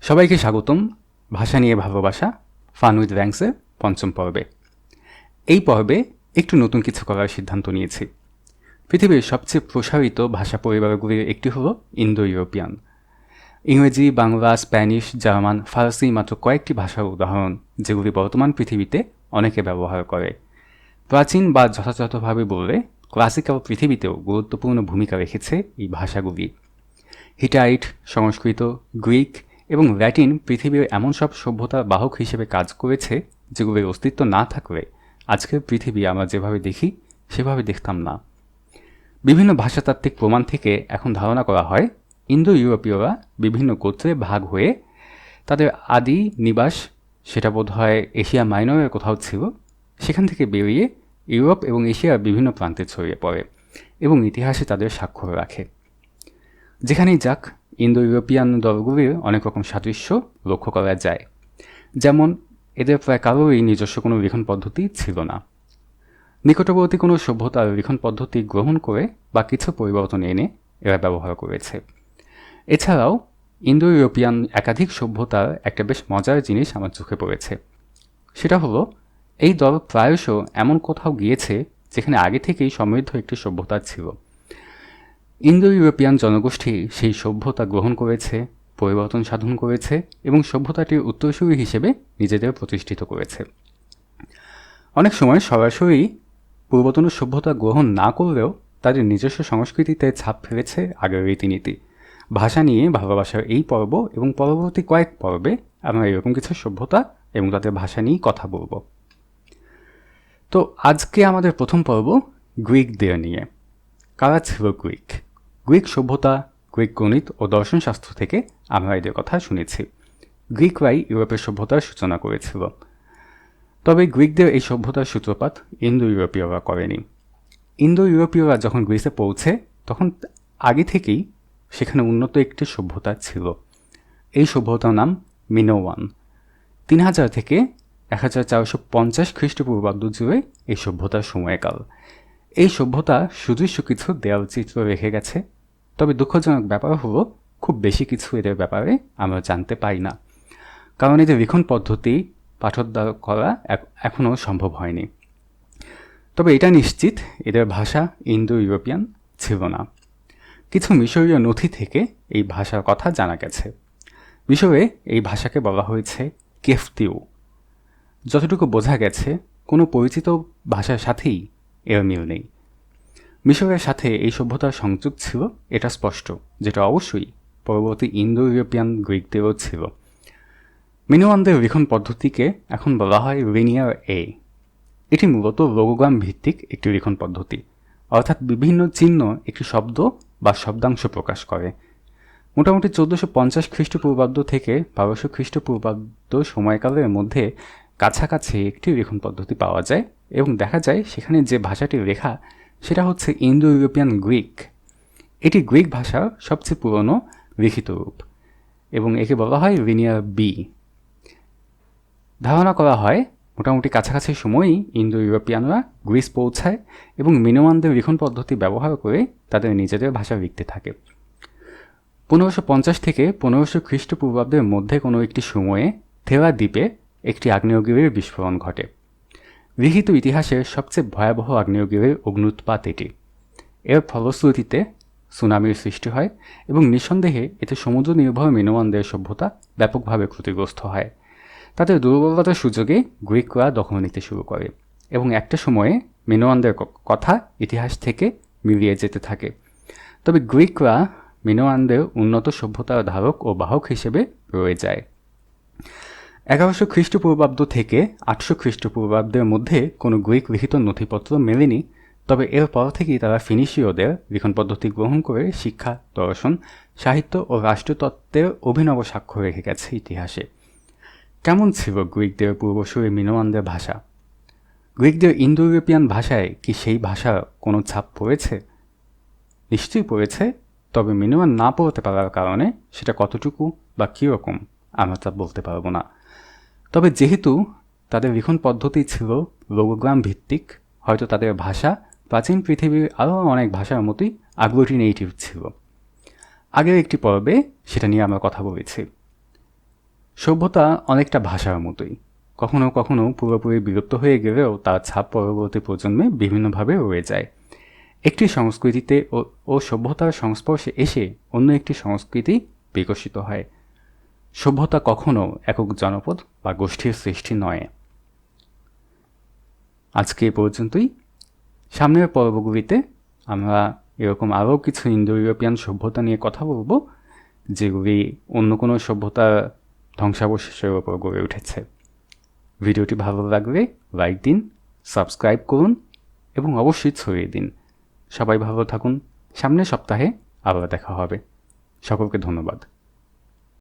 সবাইকে স্বাগতম ভাষা নিয়ে ভালোবাসা ফান উইথ র্যাঙ্কসের পঞ্চম পর্বে। এই পর্বে একটু নতুন কিছু করার সিদ্ধান্ত নিয়েছি। পৃথিবীর সবচেয়ে প্রসারিত ভাষা পরিবারগুলির একটি হলো ইন্দো ইউরোপিয়ান। ইংরেজি, বাংলা, স্প্যানিশ, জার্মান, ফার্সি মাত্র কয়েকটি ভাষার উদাহরণ, যেগুলি বর্তমান পৃথিবীতে অনেকে ব্যবহার করে। প্রাচীন বা যথাযথভাবে বললে ক্লাসিক্যাল পৃথিবীতেও গুরুত্বপূর্ণ ভূমিকা রেখেছে এই ভাষাগুলি। হিটাইট, সংস্কৃত, গ্রিক এবং ল্যাটিন পৃথিবীর এমন সব সভ্যতার বাহক হিসেবে কাজ করেছে যেগুলির অস্তিত্ব না থাকলে আজকের পৃথিবী আমরা যেভাবে দেখি সেভাবে দেখতাম না। বিভিন্ন ভাষাতাত্ত্বিক প্রমাণ থেকে এখন ধারণা করা হয় ইন্দো ইউরোপীয়রা বিভিন্ন গোত্রে ভাগ হয়ে তাদের আদি নিবাস, সেটা বোধহয় এশিয়া মাইনরের কোথাও ছিল, সেখান থেকে বেরিয়ে ইউরোপ এবং এশিয়ার বিভিন্ন প্রান্তে ছড়িয়ে পড়ে এবং ইতিহাসে তাদের স্বাক্ষর রাখে। যেখানেই যাক, ইন্দো ইউরোপিয়ান দলগুলির অনেক রকম সাদৃশ্য লক্ষ্য করা যায়। যেমন এদের প্রায় কারোরই নিজস্ব কোনো লিখন পদ্ধতি ছিল না। নিকটবর্তী কোনো সভ্যতার লিখন পদ্ধতি গ্রহণ করে বা কিছু পরিবর্তন এনে এরা ব্যবহার করেছে। এছাড়াও ইন্দো ইউরোপিয়ান একাধিক সভ্যতার একটা বেশ মজার জিনিস আমার চোখে পড়েছে। সেটা হলো এই দল প্রায়শ এমন কোথাও গিয়েছে যেখানে আগে থেকেই সমৃদ্ধ একটি সভ্যতা ছিল। ইন্দো ইউরোপিয়ান জনগোষ্ঠী সেই সভ্যতা গ্রহণ করেছে, পরিবর্তন সাধন করেছে এবং সভ্যতাটির উত্তরসূরি হিসেবে নিজেদের প্রতিষ্ঠিত করেছে। অনেক সময় সরাসরি পূর্বতন সভ্যতা গ্রহণ না করলেও তাদের নিজস্ব সংস্কৃতিতে ছাপ ফেলেছে আগের রীতিনীতি। ভাষা নিয়ে ভালোবাসার এই পর্ব এবং পরবর্তী কয়েক পর্বে আমরা এরকম কিছু সভ্যতা এবং তাদের ভাষা নিয়েই কথা বলব। তো আজকে আমাদের প্রথম পর্ব গ্রিকদের নিয়ে। কারা ছিল গ্রিক? গ্রিক সভ্যতা, গ্রিক গণিত ও দর্শনশাস্ত্র থেকে আমরা এদের কথা শুনেছি। গ্রিকরাই ইউরোপের সভ্যতার সূচনা করেছিল। তবে গ্রিকদের এই সভ্যতার সূত্রপাত ইন্দো ইউরোপীয়রা করেনি। ইন্দো ইউরোপীয়রা যখন গ্রিসে পৌঁছে তখন আগে থেকেই সেখানে উন্নত একটি সভ্যতা ছিল। এই সভ্যতার নাম মিনোয়ান। 3000 থেকে 1450 খ্রিস্টপূর্বাব্দ জুড়ে এই সভ্যতার সময়কাল। এই সভ্যতা সুদৃশ্য কিছু দেয়ালচিত্র রেখে গেছে, তবে দুঃখজনক ব্যাপার হলো খুব বেশি কিছু এদের ব্যাপারে আমরা জানতে পারি না, কারণ এদের লিখন পদ্ধতি পাঠোদ্ধার করা এখনও সম্ভব হয়নি। তবে এটা নিশ্চিত এদের ভাষা ইন্দো ইউরোপিয়ান ছিল না। কিছু মিশরীয় নথি থেকে এই ভাষার কথা জানা গেছে। মিশরে এই ভাষাকে বলা হয়েছে কেফতিউ। যতটুকু বোঝা গেছে কোনো পরিচিত ভাষার সাথেই এর মিল নেই। মিশরের সাথে এই সভ্যতার সংযোগ ছিল এটা স্পষ্ট, যেটা অবশ্যই পরবর্তী ইন্দো ইউরোপিয়ান গ্রিকদেরও ছিল। মিনোয়ানদের লিখন পদ্ধতিকে এখন বলা হয় লিনিয়ার এ। এটি মূলত লোগোগ্রাম ভিত্তিক একটি লিখন পদ্ধতি, অর্থাৎ বিভিন্ন চিহ্ন একটি শব্দ বা শব্দাংশ প্রকাশ করে। মোটামুটি 1450 খ্রিস্টপূর্বাব্দ থেকে 1200 খ্রিস্টপূর্বাব্দ সময়কালের মধ্যে কাছাকাছি একটি লিখন পদ্ধতি পাওয়া যায় এবং দেখা যায় সেখানে যে ভাষাটি লেখা সেটা হচ্ছে ইন্দো ইউরোপিয়ান গ্রিক। এটি গ্রিক ভাষার সবচেয়ে পুরনো লিখিত রূপ এবং একে বলা হয় লিনিয়ার বি। ধারণা করা হয় মোটামুটি কাছাকাছি সময়ই ইন্দো ইউরোপিয়ানরা গ্রিস পৌঁছায় এবং মিনোয়ানদের লিখন পদ্ধতি ব্যবহার করে তাদের নিজেদের ভাষা লিখতে থাকে। 1550 থেকে 1500 খ্রিস্টপূর্বাব্দের মধ্যে কোনো একটি সময়ে থেরা দ্বীপে একটি আগ্নেয়গিরির বিস্ফোরণ ঘটে। লিখিত ইতিহাসের সবচেয়ে ভয়াবহ আগ্নেয়গিরির অগ্ন্যুৎপাত এটি। এর ফলশ্রুতিতে সুনামির সৃষ্টি হয় এবং নিঃসন্দেহে এতে সমুদ্র নির্ভর মিনোয়ানদের সভ্যতা ব্যাপকভাবে ক্ষতিগ্রস্ত হয়। তাদের দুর্বলতার সুযোগে গ্রিকরা দখল নিতে শুরু করে এবং একটা সময়ে মিনোয়ানদের কথা ইতিহাস থেকে মিলিয়ে যেতে থাকে। তবে গ্রিকরা মিনোয়ানদের উন্নত সভ্যতার ধারক ও বাহক হিসেবে রয়ে যায়। 1100 খ্রিস্টপূর্বাব্দ থেকে 800 খ্রিস্টপূর্বাব্দের মধ্যে কোনো গ্রিক লিখিত নথিপত্র মেলেনি, তবে এরপর থেকেই তারা ফিনিশীয়দের লিখন পদ্ধতি গ্রহণ করে শিক্ষা, দর্শন, সাহিত্য ও রাষ্ট্রতত্ত্বের অভিনব স্বাক্ষর রেখে গেছে ইতিহাসে। কেমন ছিল গ্রিকদের পূর্বসূরি মিনোয়ানদের ভাষা? গ্রিকদের ইন্দো ইউরোপিয়ান ভাষায় কি সেই ভাষার কোনো ছাপ পড়েছে? নিশ্চয়ই পড়েছে, তবে মিনোয়ান না পড়তে পারার কারণে সেটা কতটুকু বা কীরকম আমরা তা বলতে পারবো না। তবে যেহেতু তাদের লিখন পদ্ধতি ছিল লোগোগ্রাম ভিত্তিক, হয়তো তাদের ভাষা প্রাচীন পৃথিবীর আরও অনেক ভাষার মতোই আগ্লুটিনেটিভ ছিল। আগের একটি পর্বে সেটা নিয়ে আমরা কথা বলেছি। সভ্যতা অনেকটা ভাষার মতোই, কখনো কখনো পুরোপুরি বিলুপ্ত হয়ে গেলেও তার ছাপ পরবর্তী প্রজন্মে বিভিন্নভাবে রয়ে যায়। একটি সংস্কৃতিতে ও সভ্যতার সংস্পর্শে এসে অন্য একটি সংস্কৃতি বিকশিত হয়। সভ্যতা কখনো একক জনপদ বা গোষ্ঠীর সৃষ্টি নয়। আজকে এ পর্যন্তই। সামনের পর্বগুলিতে আমরা এরকম আরও কিছু ইন্দো ইউরোপিয়ান সভ্যতা নিয়ে কথা বলবো, যেগুলি অন্য কোনো সভ্যতার ধ্বংসাবশেষের ওপর গড়ে উঠেছে। ভিডিওটি ভালো লাগলে লাইক দিন, সাবস্ক্রাইব করুন এবং অবশ্যই ছড়িয়ে দিন। সবাই ভালো থাকুন। সামনের সপ্তাহে আবার দেখা হবে। সকলকে ধন্যবাদ।